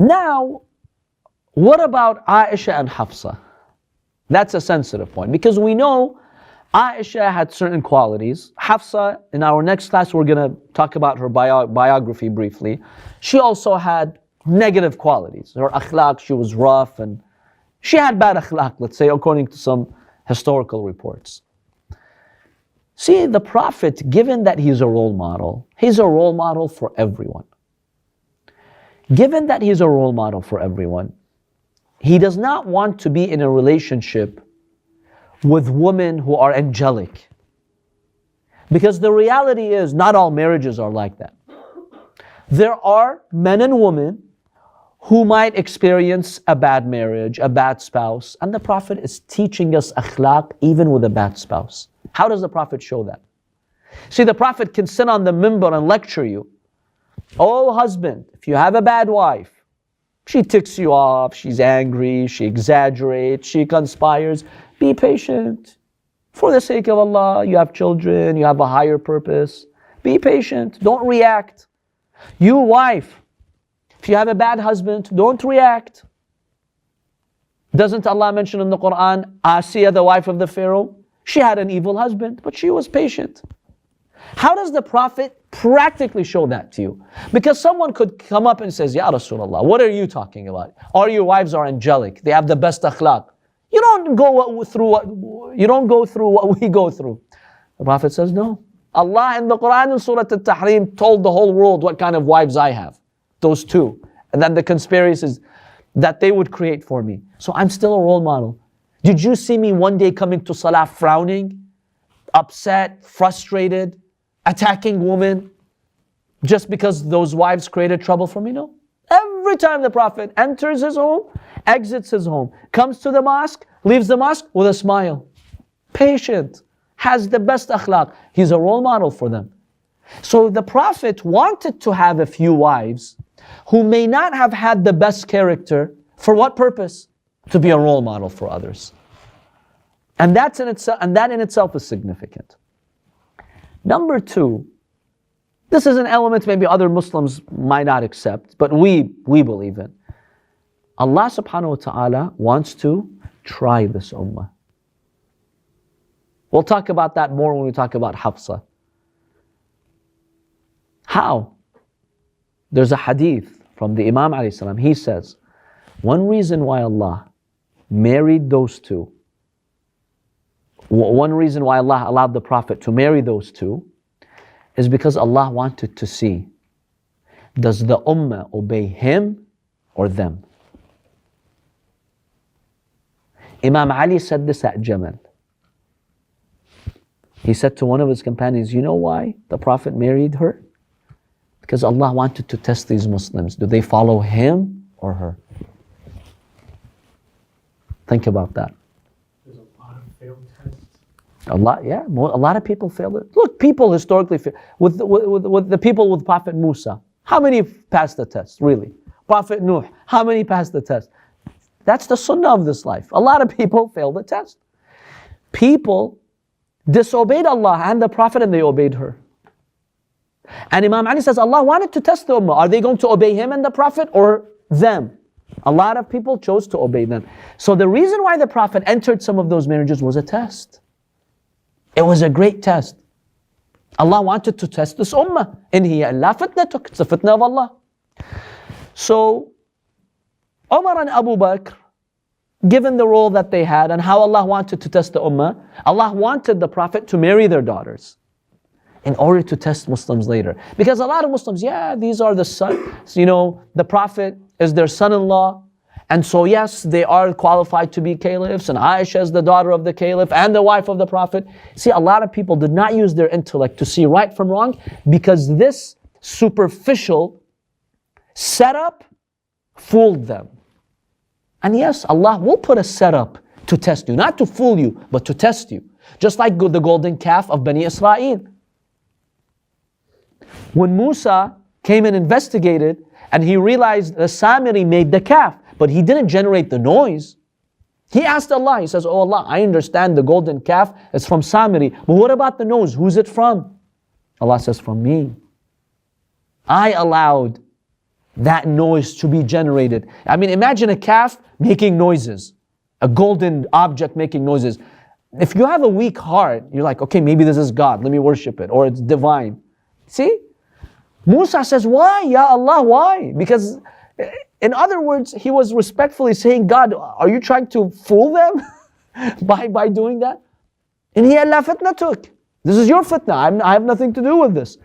Now, what about Ayesha and Hafsa? That's a sensitive point because we know Ayesha had certain qualities. Hafsa, in our next class, we're going to talk about her biography briefly. She also had negative qualities. Her akhlaq, she was rough and she had bad akhlaq, let's say, according to some historical reports. See, the Prophet, given that he's a role model for everyone. Given that he's a role model for everyone, he does not want to be in a relationship with women who are angelic. Because the reality is, not all marriages are like that. There are men and women who might experience a bad marriage, a bad spouse, and the Prophet is teaching us akhlaq even with a bad spouse. How does the Prophet show that? See, the Prophet can sit on the minbar and lecture you. Oh husband, if you have a bad wife, she ticks you off, she's angry, she exaggerates, she conspires, be patient. For the sake of Allah, you have children, you have a higher purpose. Be patient, don't react. You wife, if you have a bad husband, don't react. Doesn't Allah mention in the Quran, Asiya, the wife of the Pharaoh? She had an evil husband, but she was patient. How does the Prophet practically show that to you? Because someone could come up and says, Ya Rasulullah, what are you talking about? All your wives are angelic. They have the best akhlaq. You don't go through what we go through. The Prophet says, no. Allah in the Quran in Surah Al-Tahrim told the whole world what kind of wives I have. Those two. And then the conspiracies that they would create for me. So I'm still a role model. Did you see me one day coming to Salah frowning, upset, frustrated, attacking women just because those wives created trouble for me? No. Every time the Prophet enters his home, exits his home, comes to the mosque, leaves the mosque with a smile. Patient, has the best akhlaq. He's a role model for them. So the Prophet wanted to have a few wives who may not have had the best character. For what purpose? To be a role model for others. And that in itself is significant. Number two, this is an element maybe other Muslims might not accept, but we believe in. Allah subhanahu wa ta'ala wants to try this ummah. We'll talk about that more when we talk about Hafsa. How? There's a hadith from the Imam alayhi salam. He says, one reason why Allah married those two, one reason why Allah allowed the Prophet to marry those two is because Allah wanted to see, does the ummah obey him or them? Imam Ali said this at Jamal. He said to one of his companions, you know why the Prophet married her? Because Allah wanted to test these Muslims. Do they follow him or her? Think about that. There's a lot of failed tests. A lot of people failed it. Look, people historically fail. With the people with Prophet Musa, how many passed the test, really? Prophet Nuh, how many passed the test? That's the sunnah of this life. A lot of people failed the test. People disobeyed Allah and the Prophet and they obeyed her. And Imam Ali says, Allah wanted to test the ummah. Are they going to obey him and the Prophet or them? A lot of people chose to obey them. So the reason why the Prophet entered some of those marriages was a test. It was a great test. Allah wanted to test this ummah. In hiya illa fitnatuk. It's a fitna of Allah. So Umar and Abu Bakr, given the role that they had and how Allah wanted to test the ummah, Allah wanted the Prophet to marry their daughters in order to test Muslims later. Because a lot of Muslims, these are the sons, the Prophet is their son-in-law, and so yes, they are qualified to be caliphs, and Ayesha is the daughter of the caliph and the wife of the Prophet. See, a lot of people did not use their intellect to see right from wrong because this superficial setup fooled them. And yes, Allah will put a setup to test you, not to fool you, but to test you. Just like the golden calf of Bani Israel. When Musa came and investigated, and he realized the Samiri made the calf, but he didn't generate the noise. He asked Allah, he says, oh Allah, I understand the golden calf is from Samiri, but what about the nose? Who's it from? Allah says, from me. I allowed that noise to be generated. I mean, imagine a calf making noises, a golden object making noises. If you have a weak heart, you're like, okay, maybe this is God, let me worship it, or it's divine. See? Musa says, why, Ya Allah, why? Because, in other words, he was respectfully saying, God, are you trying to fool them by doing that? And he Allah fitnatuk. This is your fitna, I have nothing to do with this.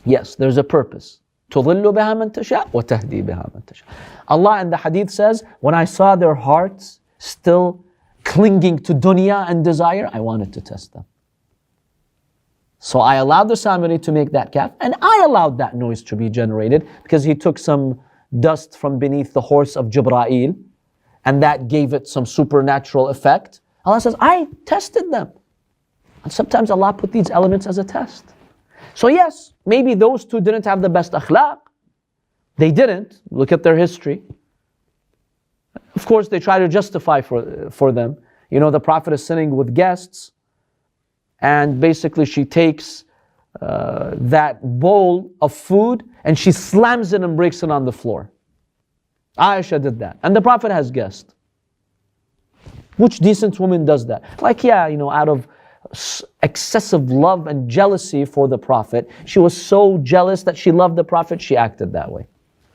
Yes, there's a purpose. تُضِلُّ بِهَا مَن تَشَاءُ وَتَهْدِي بِهَا مَن تَشَاءُ. Allah in the hadith says, when I saw their hearts still clinging to dunya and desire, I wanted to test them. So I allowed the Samiri to make that calf, and I allowed that noise to be generated because he took some dust from beneath the horse of Jibra'il, and that gave it some supernatural effect. Allah says, I tested them. And sometimes Allah put these elements as a test. So yes, maybe those two didn't have the best akhlaq. They didn't. Look at their history. Of course, they try to justify for them. You know, the Prophet is sitting with guests, and basically she takes that bowl of food and she slams it and breaks it on the floor. Ayesha did that. And the Prophet has guests. Which decent woman does that? Like, yeah, you know, out of excessive love and jealousy for the Prophet, she was so jealous that she loved the Prophet, she acted that way.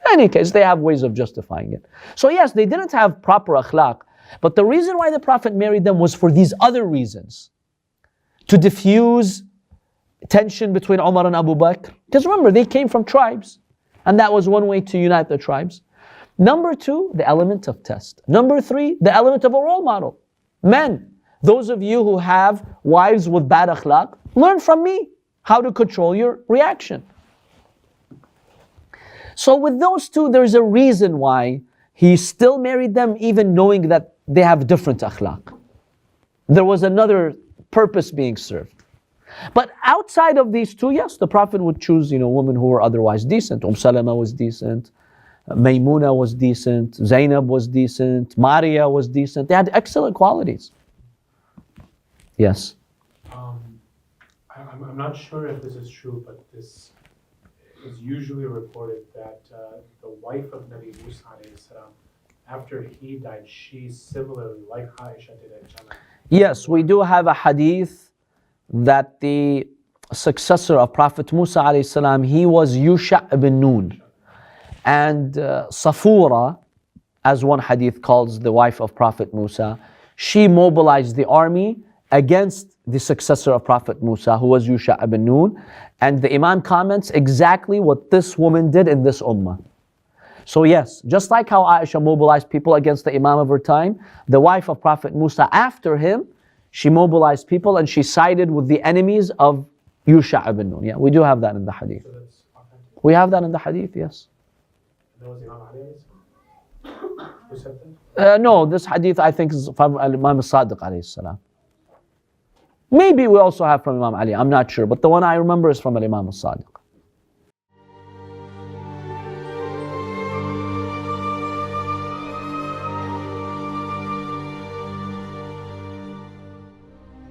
In any case, they have ways of justifying it. So yes, they didn't have proper akhlaq, but the reason why the Prophet married them was for these other reasons. To diffuse tension between Umar and Abu Bakr. Because remember, they came from tribes, and that was one way to unite the tribes. Number two, the element of test. Number three, the element of a role model. Men, those of you who have wives with bad akhlaq, learn from me how to control your reaction. So with those two, there's a reason why he still married them, even knowing that they have different akhlaq. There was another purpose being served. But outside of these two, yes, the Prophet would choose, you know, women who were otherwise decent. Salama was decent, Maymuna was decent, Zainab was decent, Maria was decent. They had excellent qualities. Yes. I'm not sure if this is true, but this is usually reported that the wife of Nabi Musa alayhi salam, after he died, she similarly, like Ayesha did at Jannah. Yes, we do have a hadith that the successor of Prophet Musa alayhi salam, he was Yusha ibn Nun. And Safura, as one hadith calls the wife of Prophet Musa, she mobilized the army against the successor of Prophet Musa, who was Yusha ibn Nun. And the Imam comments exactly what this woman did in this ummah. So yes, just like how Ayesha mobilized people against the Imam of her time, the wife of Prophet Musa after him, she mobilized people and she sided with the enemies of Yusha ibn Nun. Yeah, we do have that in the hadith. So that's authentic. We have that in the hadith, yes. That was Imam Ali who said that? No, this hadith I think is from Imam Sadiq alayhi salam. Maybe we also have from Imam Ali, I'm not sure, but the one I remember is from Imam Sadiq.